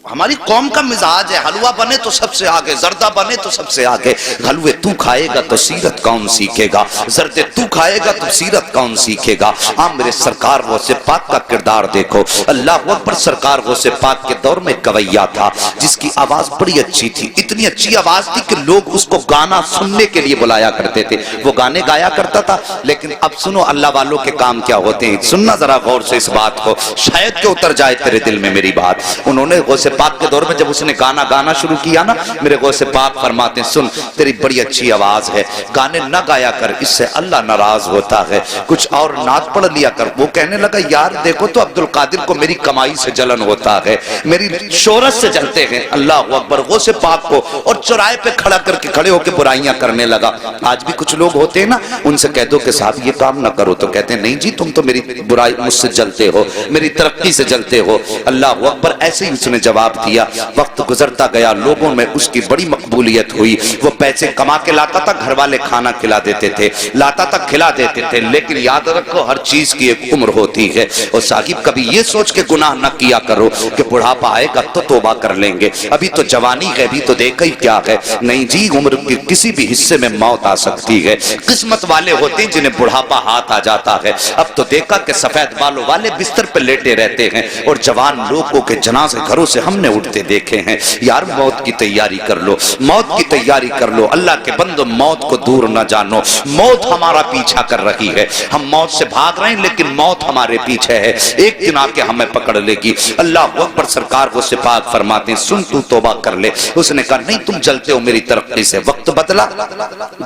ہماری قوم کا مزاج ہے، حلوہ بنے تو سب سے آگے، زردہ بنے تو سب سے آگے۔ حلوے تو کھائے گا تو سیرت کون سیکھے گا، زردے تو کھائے گا تو سیرت کون سیکھے گا۔ میرے سرکار غوث پاک کا کردار دیکھو، اللہ اکبر۔ سرکار غوث پاک کے دور میں گویا تھا جس کی آواز بڑی اچھی تھی، اتنی اچھی آواز تھی کہ لوگ اس کو گانا سننے کے لیے بلایا کرتے تھے، وہ گانے گایا کرتا تھا۔ لیکن اب سنو اللہ والوں کے کام کیا ہوتے ہیں، سننا ذرا غور سے اس بات کو، شاید کہ اتر جائے تیرے دل میں میری بات۔ انہوں نے غوث پاک کے دور میں جب اس نے گانا شروع کیا نا، میرے غوث پاک فرماتے ہیں سن تیری بڑی اچھی آواز ہے، گانے نہ گایا کر، اس سے اللہ ناراض ہوتا ہے، کچھ اور نعت پڑھ لیا کر۔ وہ کہنے لگا یار دیکھو تو عبد القادر کو میری کمائی سے جلن ہوتا ہے، میری شہرت سے جلتے ہیں۔ اللہ اکبر۔ غوث پاک کو اور چوراہے پہ کھڑے ہو کے برائیاں کرنے لگا۔ آج بھی کچھ لوگ ہوتے ہیں نا، ان سے کہہ دو کہ صاحب یہ کام نہ کرو تو کہتے ہیں نہیں جی تم تو میری برائی مجھ سے جلتے ہو، میری ترقی سے جلتے ہو۔ اللہ اکبر۔ ایسے ہی اس نے جواب دیا۔ وقت گزرتا گیا، لوگوں میں اس کی بڑی مقبولیت ہوئی، وہ پیسے کما کے لاتا تھا، گھر والے کھانا کھلا دیتے تھے، لاتا تھا کھلا دیتے تھے۔ لیکن یاد رکھو ہر چیز کی ایک عمر ہوتی ہے، اور صاحب کبھی یہ سوچ کے گناہ نہ کیا کرو کہ بڑھاپا آئے گا تو توبہ کر لیں گے، ابھی تو جوانی ہے، ابھی تو دیکھا ہی کیا ہے۔ نہیں جی، عمر کے کسی بھی حصے میں موت آ سکتی ہے۔ قسمت والے ہوتے ہیں جنہیں بڑھاپا ہاتھ آ جاتا ہے۔ اب تو دیکھا کہ سفید بالوں والے بستر پہ لیٹے رہتے ہیں، اور جوان لوگوں کے جنازے گھروں سے ہم نے اٹھتے دیکھے ہیں۔ یار موت کی تیاری کر لو، موت کی تیاری کر لو۔ اللہ کے بندو موت کو دور نہ جانو، موت ہمارا پیچھا کر رہی ہے، ہم موت سے بھاگ رہے ہیں لیکن موت ہمارے پیچھے ہے، ایک دن آ کے ہمیں پکڑ لے گی۔ اللہ اکبر۔ سرکار کو پاک فرماتے ہیں سن تو توبہ کر لے۔ اس نے کہا نہیں تم جلتے ہو میری ترقی سے۔ وقت بدلا،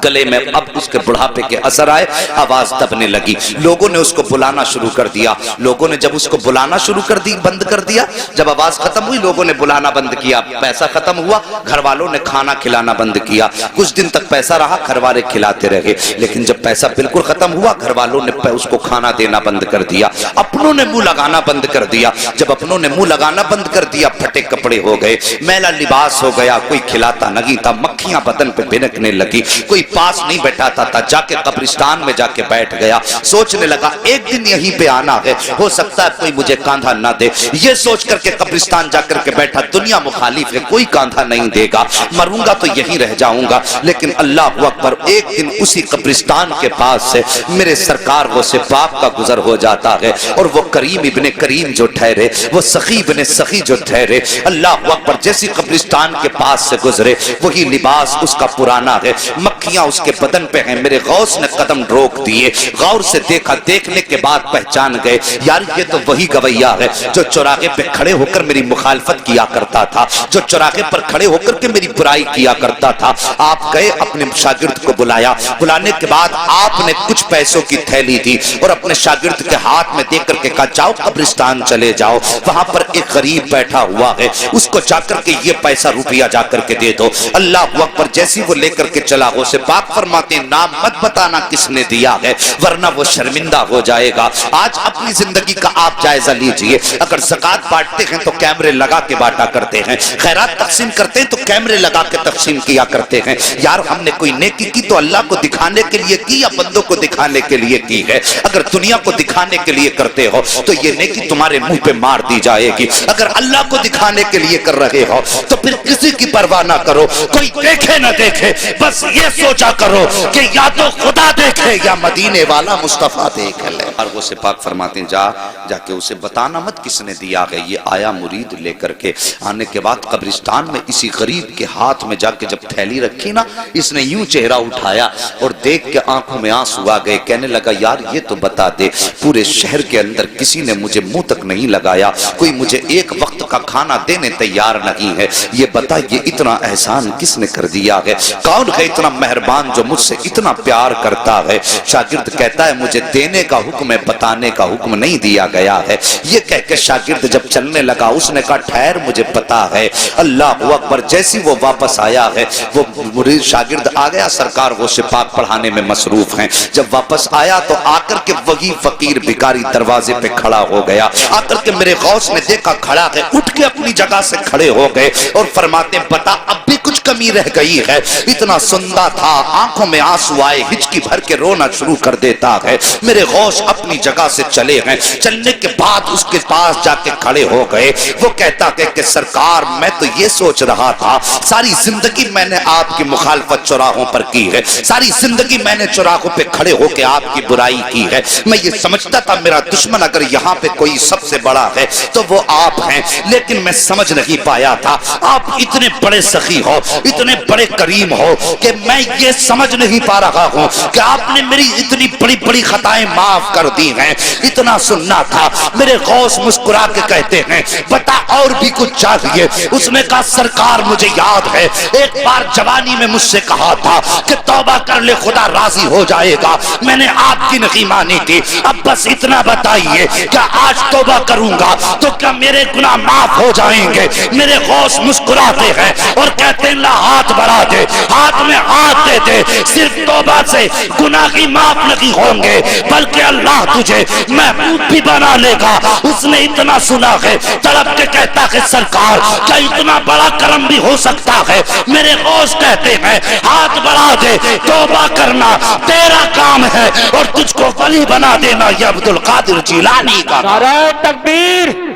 گلے میں اب اس کے بڑھاپے کے اثر آئے، آواز دبنے لگی، لوگوں نے اس کو بلانا شروع کر دیا۔ لوگوں نے جب اس کو بلانا شروع بند کر دیا، جب آواز ختم ہوئی لوگوں نے بلانا بند کیا، پیسہ ختم ہوا، گھر والوں نے کھانا کھلانا بند کیا۔ کچھ دن تک پیسہ رہا، گھر والے کھلاتے رہے، لیکن جب پیسہ بالکل ختم ہوا گھر والوں نے اس کو کھانا دینا بند کر دیا، اپنوں نے منہ لگانا بند کر دیا۔ جب اپنوں نے منہ لگانا بند کر دیا، پھٹے کپڑے ہو گئے، میلا لباس ہو گیا، کوئی کھلاتا نہیں تھا، مکھیاں بدن پہ بھنکنے لگی، کوئی پاس نہیں بیٹھاتا تھا، جا کے قبرستان میں جا کے بیٹھ گیا، سوچنے لگا ایک دن یہیں پہ آنا ہے، ہو سکتا ہے کوئی مجھے کاندھا نہ دے۔ یہ سوچ کر کے قبرستان جا کر کے بیٹھا، دنیا مخالف ہے، کوئی کاندھا نہیں دے گا، مروں گا تو یہیں رہ جاؤں گا۔ لیکن اللہ اکبر، ایک دن اسی قبرستان کے پاس سے میرے سرکار غوث پاک کا گزر ہو جاتا ہے، اور وہ کریم ابن کریم جو ٹھہرے، وہ سخی ابن سخی جو ٹھہرے، اللہ اکبر، جیسی قبرستان کے پاس سے گزرے وہی لباس اس کا پرانا ہے، مکھیاں اس کے بدن پہ ہیں۔ میرے غوث نے قدم روک دیے، غور سے دیکھا، دیکھنے کے بعد پہچان گئے یار یہ تو وہی گویا ہے جو چوراہے پہ کھڑے ہو کر میری مخالفت کیا کرتا تھا، جو چوراہے پر کھڑے ہو کر کے میری برائی کیا کرتا تھا۔ آپ گئے، اپنے شاگرد کو بلایا، بلانے کے بعد آپ نے کچھ پیسوں کی تھیلی دی اور اپنے شاگرد کے ہاتھ میں دے کر کے کہا جاؤ قبرستان چلے جاؤ، وہاں پر ایک غریب بیٹھا ہوا ہے، اس کو جا کر کے یہ پیسہ روپیہ جا کر کے دے دو۔ اللہ اکبر، جیسی وہ لے کر کے چلا، غوث پاک فرماتے ہیں نام مت بتانا کس نے دیا ہے ورنہ وہ شرمندہ ہو جائے گا۔ آج اپنی زندگی کا آپ جائزہ لیجئے، اگر زکوٰۃ بانٹتے ہیں تو کیمرے لگا کے بانٹا کرتے ہیں، خیرات تقسیم کرتے ہیں تو کیمرے لگا کے تقسیم کیا کرتے ہیں۔ یار ہم نے کوئی نیکی کی تو اللہ کو دکھانے کے لیے کی یا بندوں کو دکھانے کے لیے کی ہے؟ اگر دنیا کو دکھانے کے لیے کرتے ہو تو یہ نیکی تمہارے منہ پہ مار دی جائے گی، اگر اللہ کو دکھانے کے لیے کر رہے ہو تو پھر کسی کی پرواہ نہ کرو، کوئی دیکھے نہ دیکھے، بس یہ سوچا کرو کہ یا تو خدا دیکھے یا مدینے والا مصطفیٰ دیکھ لے۔ اور وہ سے پاک فرماتے ہیں جا کے اسے بتانا مت کس نے دیا ہے۔ یہ آیا مرید لے کر کے، آنے کے بعد قبرستان میں اسی غریب کے ہاتھ میں جا کے جب تھیلی رکھی نا، اس نے یوں چہرہ اٹھایا اور دیکھ کے آنکھوں میں آنسو آ گئے، کہنے لگا یار یہ تو بتا دے، پورے شہر کے اندر کسی نے مجھے منہ تک نہیں لگایا، کوئی مجھے ایک وقت کا کھانا دینے تیار نہیں ہے، یہ بتا یہ اتنا احسان کس نے کر دیا ہے؟ کون ہے اتنا مہربان جو مجھ سے اتنا پیار کرتا ہے؟ شاگرد کہتا ہے مجھے دینے کا حکم ہے، بتانے کا حکم نہیں دیا گیا ہے۔ یہ کہہ کے شاگرد جب چلنے لگا، اس نے کہا ٹھہر مجھے پتا ہے۔ اللہ اکبر، جیسی وہ واپس آیا ہے، وہ مرید شاگرد آ گیا، سرکار غوث پاک پڑھانے میں مصروف ہیں، جب واپس آیا تو آ کر کے وہی فقیر بھکاری دروازے دروازے پہ کھڑا ہو گیا، آ کر کے میرے غوث نے دیکھا کھڑا ہے، اٹھ کے اپنی جگہ سے کھڑے ہو گئے اور فرماتے ہیں بتا اب بھی کچھ کمی رہ گئی ہے؟ اتنا سندا تھا، آنکھوں میں آنسو آئے، ہچکی بھر کے رونا شروع کر دیتا ہے۔ میرے غوث اپنی جگہ سے چلے ہیں، چلنے کے بعد اس کے پاس جا کے کھڑے ہو گئے۔ وہ کہتا کہ سرکار میں تو یہ سوچ رہا تھا، ساری زندگی میں نے آپ کی مخالفت چوراہوں پر کی ہے، ساری زندگی میں نے چوراہوں پہ کھڑے ہو کے آپ کی برائی کی ہے، میں یہ سمجھتا تھا میرا دشمن اگر یہاں پہ کوئی سب سے بڑا ہے تو وہ آپ ہیں، لیکن میں سمجھ نہیں پایا تھا آپ اتنے بڑے سخی ہو، اتنے بڑے کریم ہو کہ میں یہ سمجھ نہیں پا رہا ہوں کہ آپ نے میری اتنی بڑی بڑی خطائیں معاف کر دی ہیں، اتنا سننا تھا۔ میرے غوث مسکرا کے کہتے ہیں بتا اور بھی کچھ چاہیے؟ اس نے کہا سرکار مجھے یاد ہے ایک بار جوانی میں مجھ سے کہا تھا کہ توبہ کر لے خدا راضی ہو جائے گا، میں نے آپ کی نہیں مانی تھی، اب بس اتنا بتائیے کیا آج توبہ کروں گا تو کیا میرے گناہ معاف ہو جائیں گے؟ میرے غوث مسکراتے ہیں اور کہتے ہیں لا ہاتھ بڑھا دے، ہاتھ میں ہاتھ دے دے، صرف توبہ سے گناہ ہی معاف نہیں ہوں گے بلکہ اللہ تجھے محبوب بھی بنا لے گا۔ اس نے اتنا سنا ہے، تڑپ کے کہتا ہے سرکار کیا اتنا بڑا کرم بھی ہو سکتا ہے؟ میرے غوث کہتے ہیں ہاتھ بڑھا دے، توبہ کرنا تیرا کام ہے اور تجھ کو ولی بنا دینا یہ عبد القادر جیلانی کا۔ نعرہ تکبیر!